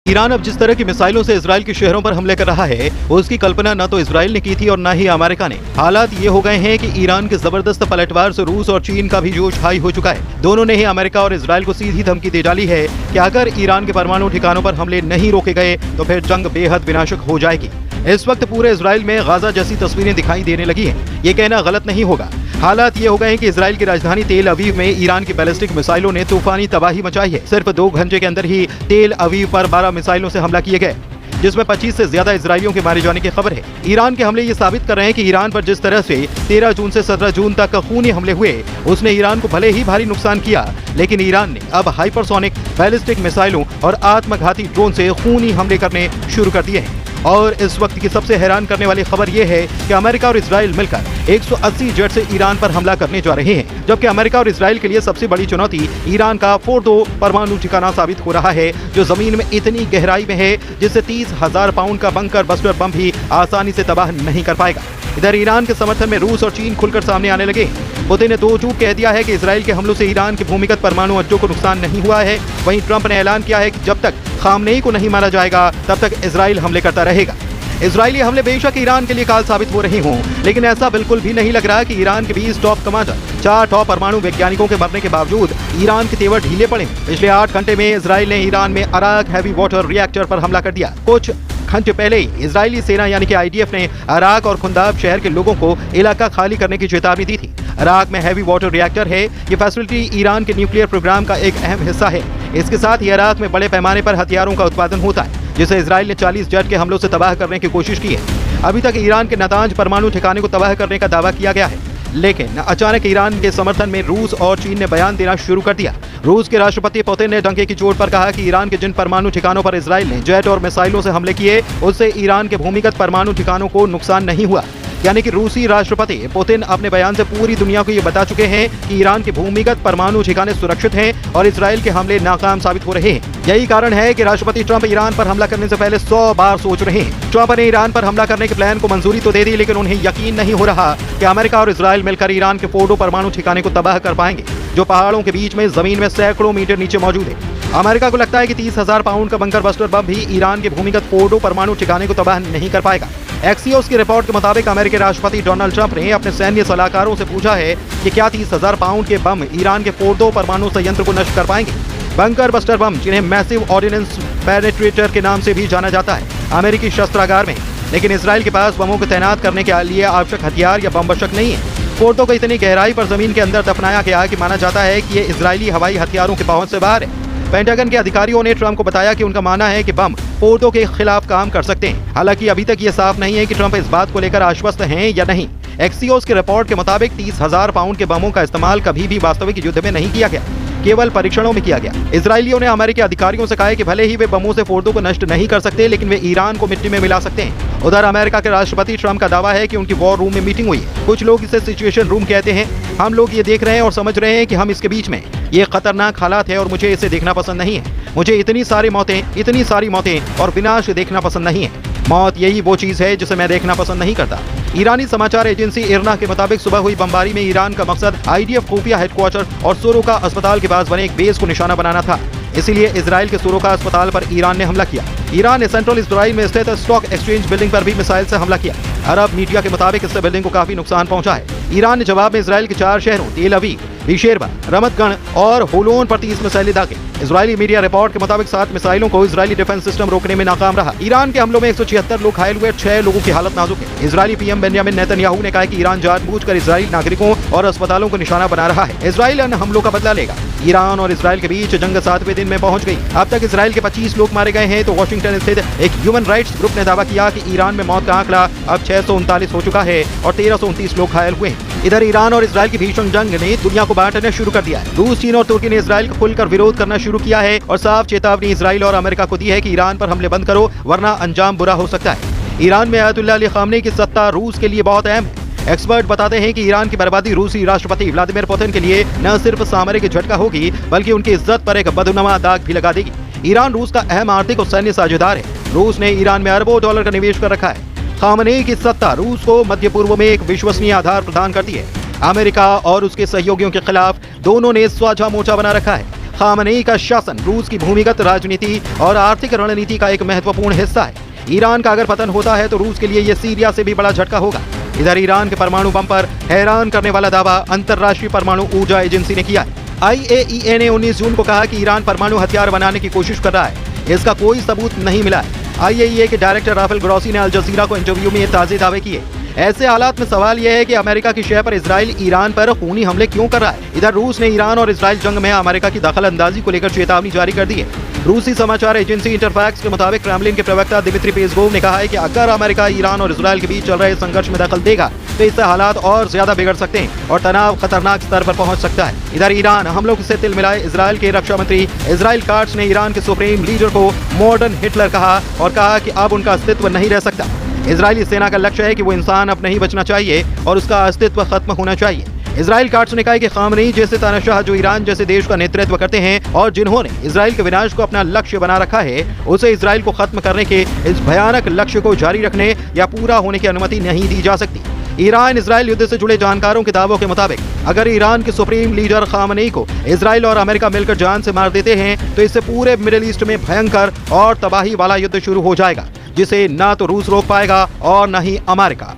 Iran अब जिस तरह की मिसाइलों से इजराइल के शहरों पर हमले कर रहा है, उसकी कल्पना न तो इजराइल ने की थी और न ही अमेरिका ने। हालात ये हो गए हैं कि ईरान के जबरदस्त पलटवार से रूस और चीन का भी जोश हाई हो चुका है। दोनों ने ही अमेरिका और इजराइल को सीधी धमकी दे डाली है कि अगर ईरान के परमाणु ठिकानों पर हमले नहीं रोके गए तो फिर जंग बेहद विनाशक हो जाएगी। इस वक्त पूरे इजराइल में गाजा जैसी तस्वीरें दिखाई देने लगी हैं। ये कहना गलत नहीं होगा। हालात ये हो गए हैं कि इजराइल की राजधानी तेल अवीव में ईरान की बैलिस्टिक मिसाइलों ने तूफानी तबाही मचाई है। सिर्फ 2 घंटे के अंदर ही तेल अवीव पर 12 मिसाइलों से हमला किए गए, जिसमें 25 से ज्यादा इजरायलियों के मारे जाने की खबर है। ईरान के हमले ये साबित कर रहे हैं कि ईरान पर जिस तरह से 13 जून से 17 जून तक खूनी हमले हुए, उसने ईरान को भले ही भारी नुकसान किया, लेकिन ईरान ने अब हाइपरसोनिक बैलिस्टिक मिसाइलों और आत्मघाती ड्रोन से खूनी हमले करने शुरू कर दिए हैं। और इस वक्त की सबसे हैरान करने वाली खबर यह है कि अमेरिका और इजराइल मिलकर 180 जेट से ईरान पर हमला करने जा रहे हैं, जबकि अमेरिका और इजराइल के लिए सबसे बड़ी चुनौती ईरान का फोर्डो परमाणु ठिकाना साबित हो रहा है, जो जमीन में इतनी गहराई में है जिससे 30,000 पाउंड का बंकर बस्टर बम भी आसानी से तबाह नहीं कर पाएगा। इधर ईरान के समर्थन में रूस और चीन खुलकर सामने आने लगे। पुतिन ने 2 टूक कह दिया है कि इजराइल के हमलों से ईरान के भूमिगत परमाणु अड्डों को नुकसान नहीं हुआ है। वहीं ट्रंप ने ऐलान किया है कि जब तक खामनेई को नहीं मारा जाएगा तब तक इजराइल हमले करता रहेगा। इजरायली हमले बेशक ईरान के लिए काल साबित हो रहे हों, लेकिन ऐसा बिल्कुल भी नहीं लग रहा कि ईरान के 20 टॉप कमांडर, 4 टॉप परमाणु वैज्ञानिकों के मरने के बावजूद ईरान के तेवर ढीले पड़े। पिछले 8 घंटे में इजराइल ने ईरान में अराक हैवी वाटर रिएक्टर पर हमला कर दिया। कुछ घंटे पहले ही इजरायली सेना यानी कि आईडीएफ ने अराक और खुंदाब शहर के लोगों को इलाका खाली करने की चेतावनी दी थी। अराक में हैवी वाटर रिएक्टर है। ये फैसिलिटी ईरान के न्यूक्लियर प्रोग्राम का एक अहम हिस्सा है। इसके साथ ही अराक में बड़े पैमाने पर हथियारों का उत्पादन होता है, जिसे इजराइल ने 40 जेट के हमलों से तबाह करने की कोशिश की है। अभी तक ईरान के नातांज परमाणु ठिकाने को तबाह करने का दावा किया गया है, लेकिन अचानक ईरान के समर्थन में रूस और चीन ने बयान देना शुरू कर दिया। रूस के राष्ट्रपति पुतिन ने डंके की चोट पर कहा कि ईरान के जिन परमाणु ठिकानों पर इजराइल ने जेट और मिसाइलों से हमले किए, उससे ईरान के भूमिगत परमाणु ठिकानों को नुकसान नहीं हुआ। यानी कि रूसी राष्ट्रपति पुतिन अपने बयान से पूरी दुनिया को ये बता चुके हैं कि ईरान के भूमिगत परमाणु ठिकाने सुरक्षित हैं और इजराइल के हमले नाकाम साबित हो रहे हैं। यही कारण है कि राष्ट्रपति ट्रंप ईरान पर हमला करने से पहले 100 बार सोच रहे हैं। ट्रंप ने ईरान पर हमला करने के प्लान को मंजूरी तो दे दी, लेकिन उन्हें यकीन नहीं हो रहा कि अमेरिका और इजराइल मिलकर ईरान के फोर्डो परमाणु ठिकाने को तबाह कर पाएंगे, जो पहाड़ों के बीच में जमीन में सैकड़ों मीटर नीचे मौजूद है। अमेरिका को लगता है कि 30,000 पाउंड का बंकर बस्टर बम भी ईरान के भूमिगत फोर्डो परमाणु ठिकाने को तबाह नहीं कर पाएगा। एक्सियोस की रिपोर्ट के मुताबिक अमेरिकी राष्ट्रपति डोनाल्ड ट्रंप ने अपने सैन्य सलाहकारों से पूछा है कि क्या 30,000 पाउंड के बम ईरान के फोर्डो परमाणु संयंत्र को नष्ट कर पाएंगे। बंकर बस्टर बम, जिन्हें मैसिव ऑर्डिनेंस पेनेट्रेटर के नाम से भी जाना जाता है, अमेरिकी शस्त्रागार में, लेकिन इजराइल के पास बमों को तैनात करने के लिए आवश्यक हथियार या बम बशक नहीं है। फोर्डो को इतनी गहराई पर जमीन के अंदर दफनाया गया कि माना जाता है कि ये इजरायली हवाई हथियारों की पहुंच से बाहर है। पेंटागन के अधिकारियों ने ट्रंप को बताया कि उनका मानना है कि बम फोर्डो के खिलाफ काम कर सकते हैं। हालांकि अभी तक ये साफ नहीं है कि ट्रंप इस बात को लेकर आश्वस्त हैं या नहीं। एक्सियोस की रिपोर्ट के मुताबिक 30,000 पाउंड के बमों का इस्तेमाल कभी भी वास्तविक युद्ध में नहीं किया गया, केवल परीक्षणों में किया गया। इजरायलियों ने अमेरिकी अधिकारियों से कहा है कि भले ही वे बमों से फोर्डो को नष्ट नहीं कर सकते, लेकिन वे ईरान को मिट्टी में मिला सकते हैं। उधर अमेरिका के राष्ट्रपति ट्रंप का दावा है कि उनकी वॉर रूम में मीटिंग हुई है। कुछ लोग इसे सिचुएशन रूम कहते हैं। हम लोग ये देख रहे हैं और समझ रहे हैं कि हम इसके बीच में, ये खतरनाक हालात है और मुझे इसे देखना पसंद नहीं है। मुझे इतनी सारी मौतें और विनाश देखना पसंद नहीं है। मौत यही वो चीज है जिसे मैं देखना पसंद नहीं करता। ईरानी समाचार एजेंसी इरना के मुताबिक सुबह हुई बमबारी में ईरान का मकसद आईडीएफ खुफिया हेडक्वार्टर और सोरोका अस्पताल के पास बने एक बेस को निशाना बनाना था। इसीलिए इजराइल के सोरोका अस्पताल पर ईरान ने हमला किया। ईरान ने सेंट्रल इजराइल में स्थित स्टॉक एक्सचेंज बिल्डिंग पर भी मिसाइल से हमला किया। अरब मीडिया के मुताबिक इससे बिल्डिंग को काफी नुकसान पहुंचा है। ईरान ने जवाब में इजराइल के 4 शहरों तेल अवीव, बीशेरबा, रमत गण और होलोन पर 30 मिसाइलें दागे। इजरायली मीडिया रिपोर्ट के मुताबिक 7 मिसाइलों को इजरायली डिफेंस सिस्टम रोकने में नाकाम रहा। ईरान के हमलों में 176 लोग घायल हुए, 6 लोगों की हालत नाजुक है। इजरायली पीएम बेंजामिन नेतन्याहू ने कहा कि ईरान जानबूझकर इजरायली नागरिकों और अस्पतालों को निशाना बना रहा है। इजराइल इन हमलों का बदला लेगा। ईरान और इजराइल के बीच जंग 7वें दिन में पहुंच गई। अब तक इजराइल के 25 लोग मारे गए हैं, तो वाशिंगटन स्थित एक ह्यूमन राइट्स ग्रुप ने दावा किया कि ईरान में मौत का आंकड़ा अब 639 हो चुका है और 1329 लोग घायल हुए हैं। इधर ईरान और इजराइल की भीषण जंग ने दुनिया को बांटना शुरू कर दिया है। रूस, चीन और तुर्की ने इजराइल का खुलकर विरोध करना शुरू किया है और साफ चेतावनी इजराइल और अमेरिका को दी है कि ईरान पर हमले बंद करो, वरना अंजाम बुरा हो सकता है। ईरान में अयतुल्लाह अली खामनेई की सत्ता रूस के लिए बहुत अहम है। एक्सपर्ट बताते हैं कि ईरान की बर्बादी रूसी राष्ट्रपति व्लादिमीर पुतिन के लिए न सिर्फ सामरिक झटका होगी, बल्कि उनकी इज्जत पर एक बदनुमा दाग भी लगा देगी। ईरान रूस का अहम आर्थिक और सैन्य साझेदार है। रूस ने ईरान में अरबों डॉलर का निवेश कर रखा है। खामनेई की सत्ता रूस को मध्य पूर्व में एक विश्वसनीय आधार प्रदान करती है। अमेरिका और उसके सहयोगियों के खिलाफ दोनों ने साझा मोर्चा बना रखा है। खामनेई का शासन रूस की भूमिगत राजनीति और आर्थिक रणनीति का एक महत्वपूर्ण हिस्सा है। ईरान का अगर पतन होता है तो रूस के लिए यह सीरिया से भी बड़ा झटका होगा। इधर ईरान के परमाणु बम पर हैरान करने वाला दावा अंतर्राष्ट्रीय परमाणु ऊर्जा एजेंसी ने किया है। IAEA ने 19 जून को कहा कि ईरान परमाणु हथियार बनाने की कोशिश कर रहा है। इसका कोई सबूत नहीं मिला है। IAEA के डायरेक्टर राफेल ग्रोसी ने अल जजीरा को इंटरव्यू में ये ताज़े दावे किए। ऐसे हालात में सवाल यह है कि अमेरिका की शह पर इजराइल ईरान पर खूनी हमले क्यों कर रहा है। इधर रूस ने ईरान और इजराइल जंग में अमेरिका की दखलंदाजी को लेकर चेतावनी जारी कर दी है। रूसी समाचार एजेंसी इंटरफैक्स के मुताबिक क्रेमलिन के प्रवक्ता दिमित्री पेस्कोव ने कहा है कि अगर अमेरिका ईरान और इजराइल के बीच चल रहे संघर्ष में दखल देगा तो इससे हालात और ज्यादा बिगड़ सकते हैं और तनाव खतरनाक स्तर पर पहुंच सकता है। इधर ईरान हमलों से तिल मिलाए इजराइल के रक्षा मंत्री इजराइल काट्स ने ईरान के सुप्रीम लीडर को मॉडर्न हिटलर कहा और कहा कि अब उनका अस्तित्व नहीं रह सकता। इजरायली सेना का लक्ष्य है कि वो इंसान अब नहीं बचना चाहिए और उसका अस्तित्व खत्म होना चाहिए। इजराइल काट्स ने कहा कि खामनेई जैसे तानाशाह जो ईरान जैसे देश का नेतृत्व करते हैं और जिन्होंने इजराइल के विनाश को अपना लक्ष्य बना रखा है, उसे इजराइल को खत्म करने के इस भयानक लक्ष्य को जारी रखने या पूरा होने की अनुमति नहीं दी जा सकती। ईरान इजराइल युद्ध से जुड़े जानकारों के दावों के मुताबिक अगर ईरान के सुप्रीम लीडर खामनेई को इजराइल और अमेरिका मिलकर जान से मार देते हैं तो इससे पूरे मिडिल ईस्ट में भयंकर और तबाही वाला युद्ध शुरू हो जाएगा, जिसे ना तो रूस रोक पाएगा और न ही अमेरिका।